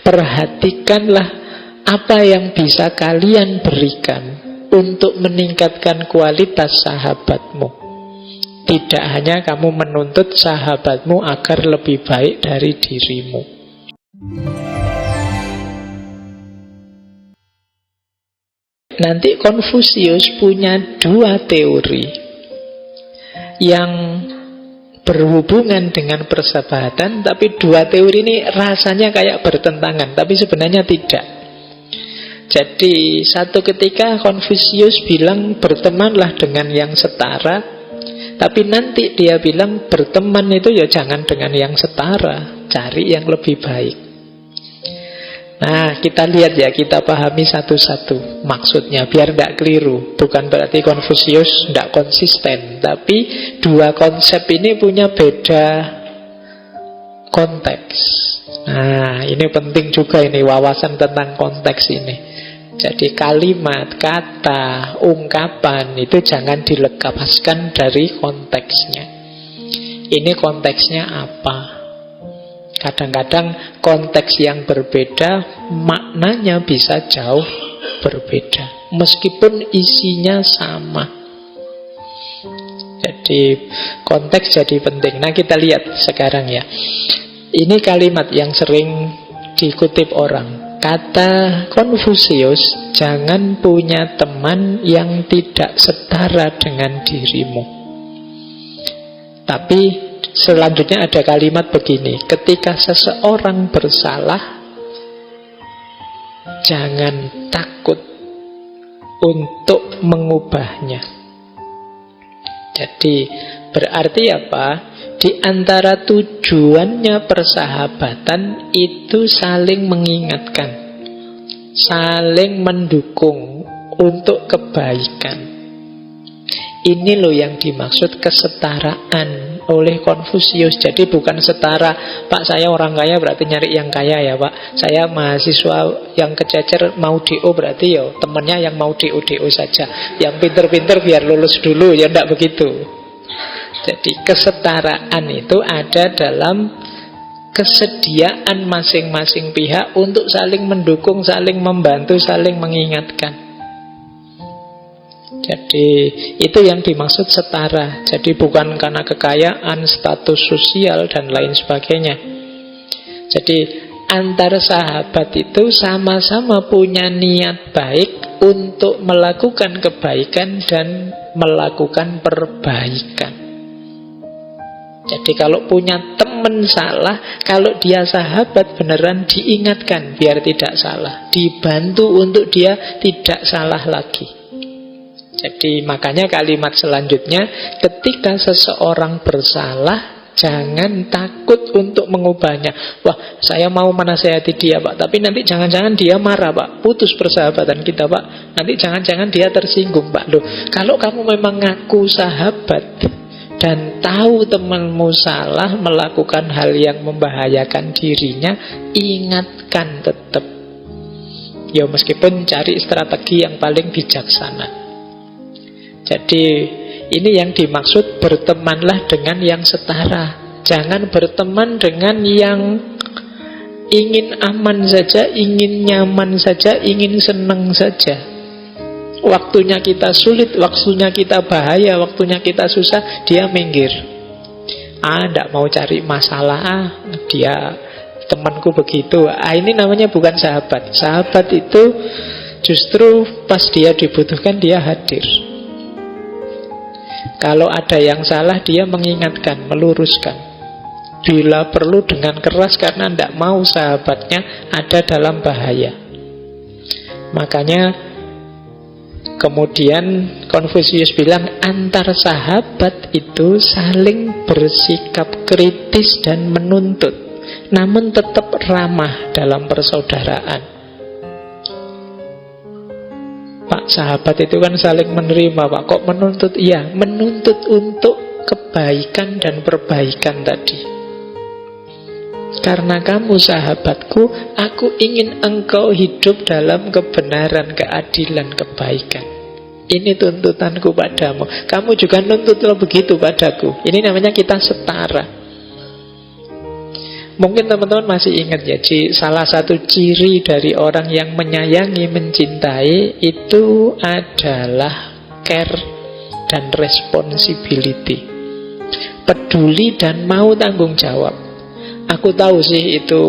Perhatikanlah apa yang bisa kalian berikan untuk meningkatkan kualitas sahabatmu. Tidak hanya kamu menuntut sahabatmu agar lebih baik dari dirimu. Nanti Konfusius punya dua teori yang berhubungan dengan persahabatan, tapi dua teori ini rasanya kayak bertentangan, tapi sebenarnya tidak. Jadi satu ketika Konfusius bilang bertemanlah dengan yang setara, tapi nanti dia bilang berteman itu ya jangan dengan yang setara, cari yang lebih baik. Nah, kita lihat ya, kita pahami satu-satu maksudnya, biar tidak keliru. Bukan berarti Konfusius tidak konsisten, tapi dua konsep ini punya beda konteks. Nah, ini penting juga ini, wawasan tentang konteks ini. Jadi kalimat, kata, ungkapan itu jangan dilepaskan dari konteksnya. Ini konteksnya apa? Kadang-kadang konteks yang berbeda maknanya bisa jauh berbeda meskipun isinya sama. Jadi konteks jadi penting. Nah, kita lihat sekarang ya. Ini kalimat yang sering dikutip orang. Kata Konfusius, jangan punya teman yang tidak setara dengan dirimu. Tapi selanjutnya ada kalimat begini, ketika seseorang bersalah, jangan takut untuk mengubahnya. Jadi berarti apa? Di antara tujuannya persahabatan itu saling mengingatkan, saling mendukung untuk kebaikan. Ini loh yang dimaksud kesetaraan oleh Konfusius. Jadi bukan setara, Pak saya orang kaya berarti nyari yang kaya ya Pak, saya mahasiswa yang kececer mau DO berarti ya temennya yang mau DO saja, yang pinter-pinter biar lulus dulu. Ya enggak begitu. Jadi kesetaraan itu ada dalam kesediaan masing-masing pihak untuk saling mendukung, saling membantu, saling mengingatkan. Jadi itu yang dimaksud setara. Jadi bukan karena kekayaan, status sosial dan lain sebagainya. Jadi antar sahabat itu sama-sama punya niat baik untuk melakukan kebaikan dan melakukan perbaikan. Jadi kalau punya teman salah, kalau dia sahabat beneran diingatkan biar tidak salah, dibantu untuk dia tidak salah lagi. Jadi makanya kalimat selanjutnya, ketika seseorang bersalah, jangan takut untuk mengubahnya. Wah, saya mau menasihati dia Pak, tapi nanti jangan-jangan dia marah Pak, putus persahabatan kita Pak, nanti jangan-jangan dia tersinggung Pak. Loh, kalau kamu memang ngaku sahabat dan tahu temanmu salah, melakukan hal yang membahayakan dirinya, ingatkan tetap. Ya meskipun cari strategi yang paling bijaksana. Jadi ini yang dimaksud bertemanlah dengan yang setara. Jangan berteman dengan yang ingin aman saja, ingin nyaman saja, ingin senang saja. Waktunya kita sulit, waktunya kita bahaya, waktunya kita susah, dia minggir. Nggak mau cari masalah, dia temanku begitu. Ini namanya bukan sahabat. Sahabat itu justru pas dia dibutuhkan dia hadir. Kalau ada yang salah dia mengingatkan, meluruskan. Bila perlu dengan keras karena tidak mau sahabatnya ada dalam bahaya. Makanya kemudian Konfusius bilang antar sahabat itu saling bersikap kritis dan menuntut, namun tetap ramah dalam persaudaraan. Pak, sahabat itu kan saling menerima Pak, kok menuntut? Iya, menuntut untuk kebaikan dan perbaikan tadi. Karena kamu sahabatku, aku ingin engkau hidup dalam kebenaran, keadilan, kebaikan. Ini tuntutanku padamu. Kamu juga nuntutlah begitu padaku. Ini namanya kita setara. Mungkin teman-teman masih ingat ya, salah satu ciri dari orang yang menyayangi, mencintai itu adalah care dan responsibility. Peduli dan mau tanggung jawab. Aku tahu sih itu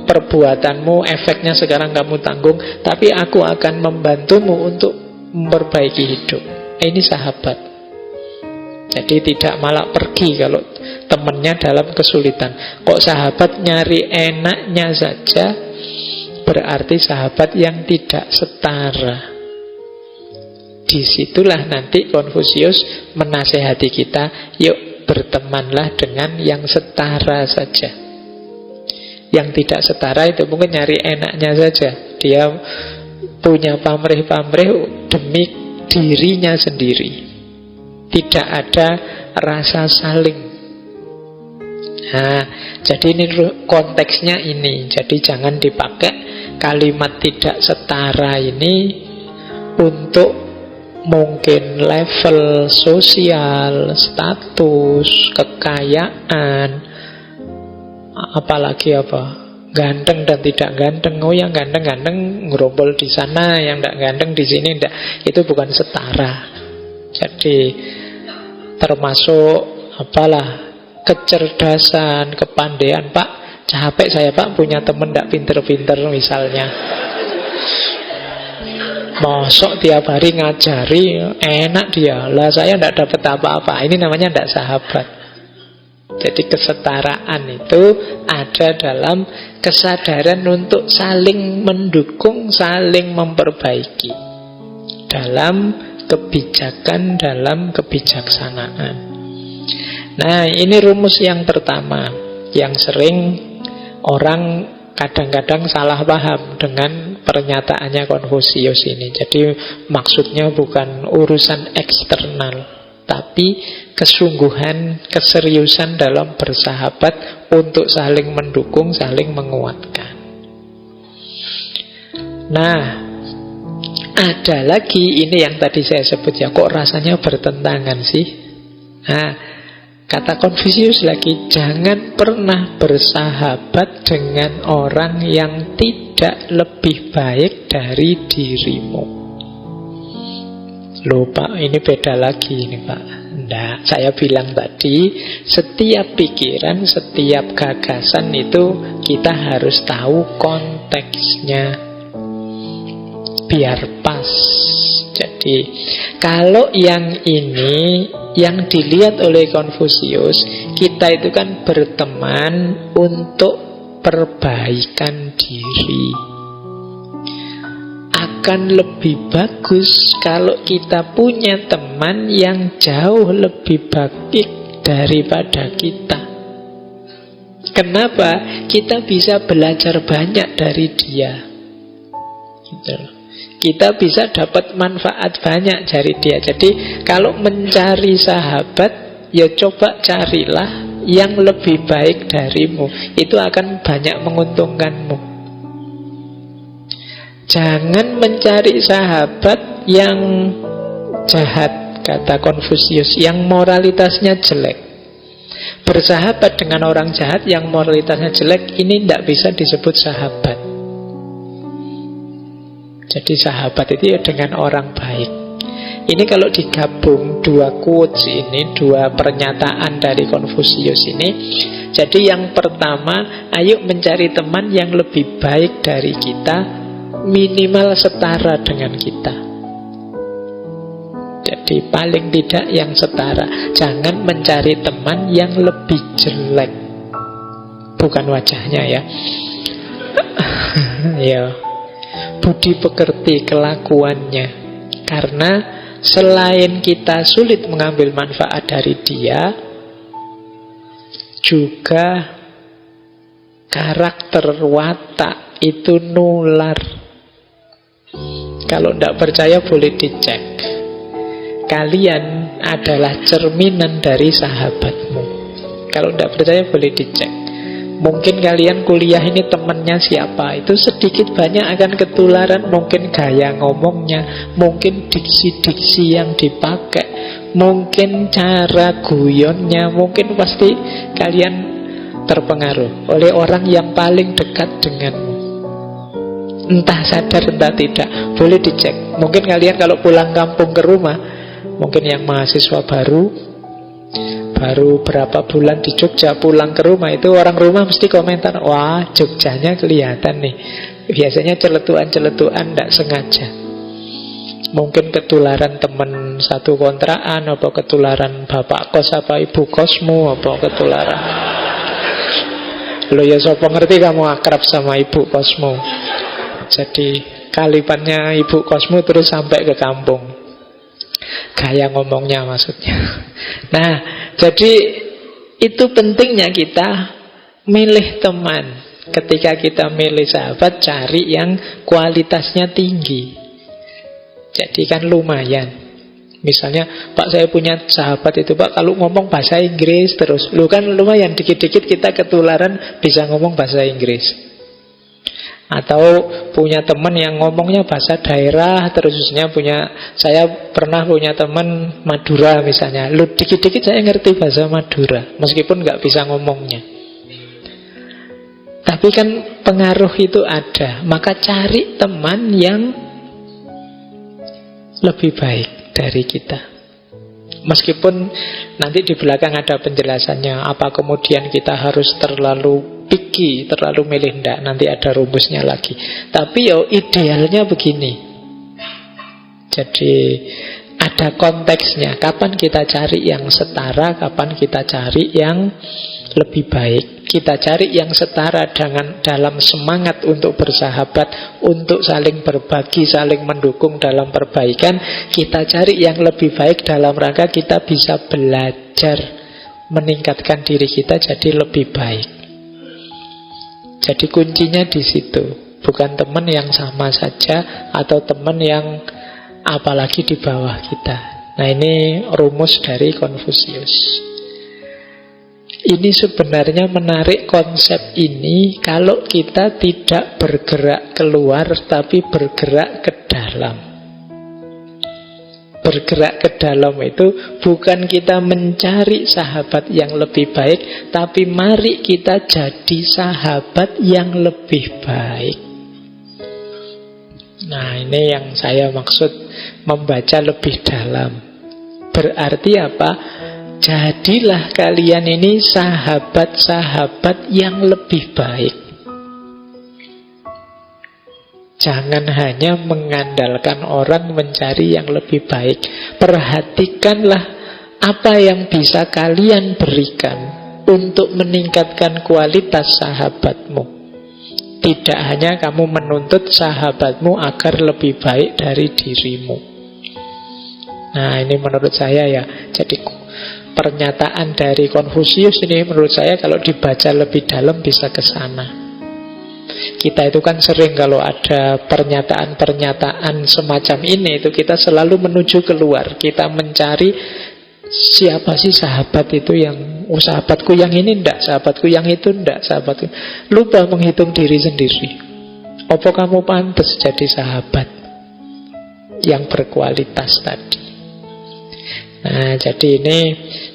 perbuatanmu, efeknya sekarang kamu tanggung, tapi aku akan membantumu untuk memperbaiki hidup. Ini sahabat. Jadi tidak malah pergi kalau temannya dalam kesulitan. Kok sahabat nyari enaknya saja, berarti sahabat yang tidak setara. Disitulah nanti Konfusius menasehati kita, yuk bertemanlah dengan yang setara saja. Yang tidak setara itu mungkin nyari enaknya saja. Dia punya pamrih-pamrih demi dirinya sendiri. Tidak ada rasa saling. Nah, jadi ini konteksnya ini. Jadi jangan dipakai kalimat tidak setara ini untuk mungkin level sosial, status, kekayaan, apalagi ganteng dan tidak ganteng. Oh, yang ganteng-ganteng ngerombol di sana, yang tidak ganteng di sini tidak. Itu bukan setara. Jadi termasuk kecerdasan, kepandaian. Pak, capek saya Pak punya temen tidak pinter-pinter misalnya. Mosok tiap hari ngajari, enak dia. Lah saya tidak dapat apa-apa. Ini namanya tidak sahabat. Jadi kesetaraan itu ada dalam kesadaran untuk saling mendukung, saling memperbaiki dalam kebijakan, dalam kebijaksanaan. Nah, ini rumus yang pertama yang sering orang kadang-kadang salah paham dengan pernyataannya Konfusius ini. Jadi maksudnya bukan urusan eksternal, tapi kesungguhan, keseriusan dalam bersahabat untuk saling mendukung, saling menguatkan. Nah, ada lagi ini yang tadi saya sebut ya, kok rasanya bertentangan sih? Nah, kata Konfusius lagi, jangan pernah bersahabat dengan orang yang tidak lebih baik dari dirimu. Loh Pak, ini beda lagi ini Pak. Nah, saya bilang tadi, setiap pikiran, setiap gagasan itu kita harus tahu konteksnya biar pas. Jadi kalau yang ini yang dilihat oleh Konfusius, kita itu kan berteman untuk perbaikan diri. Akan lebih bagus kalau kita punya teman yang jauh lebih baik daripada kita. Kenapa? Kita bisa belajar banyak dari dia. Gitu. Kita bisa dapat manfaat banyak dari dia. Jadi kalau mencari sahabat, ya coba carilah yang lebih baik darimu. Itu akan banyak menguntungkanmu. Jangan mencari sahabat yang jahat, kata Konfusius, yang moralitasnya jelek. Bersahabat dengan orang jahat yang moralitasnya jelek, ini tidak bisa disebut sahabat. Jadi sahabat itu ya dengan orang baik. Ini kalau digabung dua quotes ini, dua pernyataan dari Konfusius ini. Jadi yang pertama, ayo mencari teman yang lebih baik dari kita, minimal setara dengan kita. Jadi paling tidak yang setara. Jangan mencari teman yang lebih jelek. Bukan wajahnya ya. Ya. Budi pekerti, kelakuannya. Karena selain kita sulit mengambil manfaat dari dia, juga karakter, watak itu nular. Kalau tidak percaya boleh dicek. Kalian adalah cerminan dari sahabatmu. Kalau tidak percaya boleh dicek. Mungkin kalian kuliah ini temannya siapa, itu sedikit banyak akan ketularan. Mungkin gaya ngomongnya, mungkin diksi-diksi yang dipakai, mungkin cara guyonnya, mungkin pasti kalian terpengaruh oleh orang yang paling dekat denganmu. Entah sadar entah tidak, boleh dicek. Mungkin kalian kalau pulang kampung ke rumah, mungkin yang mahasiswa baru berapa bulan di Jogja, pulang ke rumah, itu orang rumah mesti komentar, wah Jogjanya kelihatan nih. Biasanya celetuan-celetuan tidak sengaja. Mungkin ketularan teman satu kontrakan, apa ketularan bapak kos apa ibu kosmu, apa ketularan. Lo ya sopo ngerti kamu akrab sama ibu kosmu. Jadi kalipannya ibu kosmu terus sampai ke kampung. Gaya ngomongnya maksudnya. Nah, jadi itu pentingnya kita milih teman. Ketika kita milih sahabat, cari yang kualitasnya tinggi. Jadi kan lumayan. Misalnya, Pak saya punya sahabat itu Pak, kalau ngomong bahasa Inggris terus, lu kan lumayan, dikit-dikit kita ketularan bisa ngomong bahasa Inggris. Atau punya teman yang ngomongnya bahasa daerah, terusnya saya pernah punya teman Madura misalnya. Lu dikit-dikit saya ngerti bahasa Madura, meskipun nggak bisa ngomongnya. Tapi kan pengaruh itu ada. Maka cari teman yang lebih baik dari kita. Meskipun nanti di belakang ada penjelasannya, apa kemudian kita harus terlalu picky, terlalu milih, enggak, nanti ada rumusnya lagi. Tapi idealnya begini. Jadi ada konteksnya, kapan kita cari yang setara, kapan kita cari yang lebih baik. Kita cari yang setara dengan dalam semangat untuk bersahabat, untuk saling berbagi, saling mendukung dalam perbaikan. Kita cari yang lebih baik dalam rangka kita bisa belajar meningkatkan diri kita jadi lebih baik. Jadi kuncinya di situ, bukan teman yang sama saja atau teman yang apalagi di bawah kita. Nah, ini rumus dari Konfusius. Ini sebenarnya menarik konsep ini kalau kita tidak bergerak keluar tapi bergerak ke dalam. Bergerak ke dalam itu bukan kita mencari sahabat yang lebih baik, tapi mari kita jadi sahabat yang lebih baik. Nah, ini yang saya maksud membaca lebih dalam. Berarti apa? Jadilah kalian ini sahabat-sahabat yang lebih baik. Jangan hanya mengandalkan orang mencari yang lebih baik. Perhatikanlah apa yang bisa kalian berikan untuk meningkatkan kualitas sahabatmu. Tidak hanya kamu menuntut sahabatmu agar lebih baik dari dirimu. Nah, ini menurut saya ya. Jadi pernyataan dari Konfusius ini menurut saya kalau dibaca lebih dalam bisa ke sana. Kita itu kan sering kalau ada pernyataan-pernyataan semacam ini, itu kita selalu menuju keluar. Kita mencari siapa sih sahabat itu yang, sahabatku yang ini enggak, sahabatku yang itu enggak, sahabatku. Lupa menghitung diri sendiri. Apa kamu pantas jadi sahabat yang berkualitas tadi? Nah, jadi ini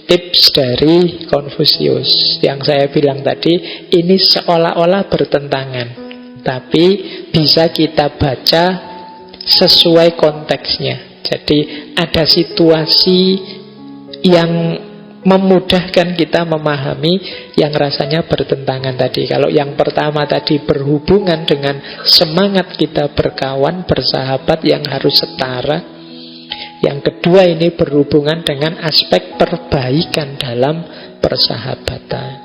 tips dari Konfusius. Yang saya bilang tadi, ini seolah-olah bertentangan, tapi bisa kita baca sesuai konteksnya. Jadi ada situasi yang memudahkan kita memahami yang rasanya bertentangan tadi. Kalau yang pertama tadi berhubungan dengan semangat kita berkawan, bersahabat yang harus setara. Yang kedua ini berhubungan dengan aspek perbaikan dalam persahabatan.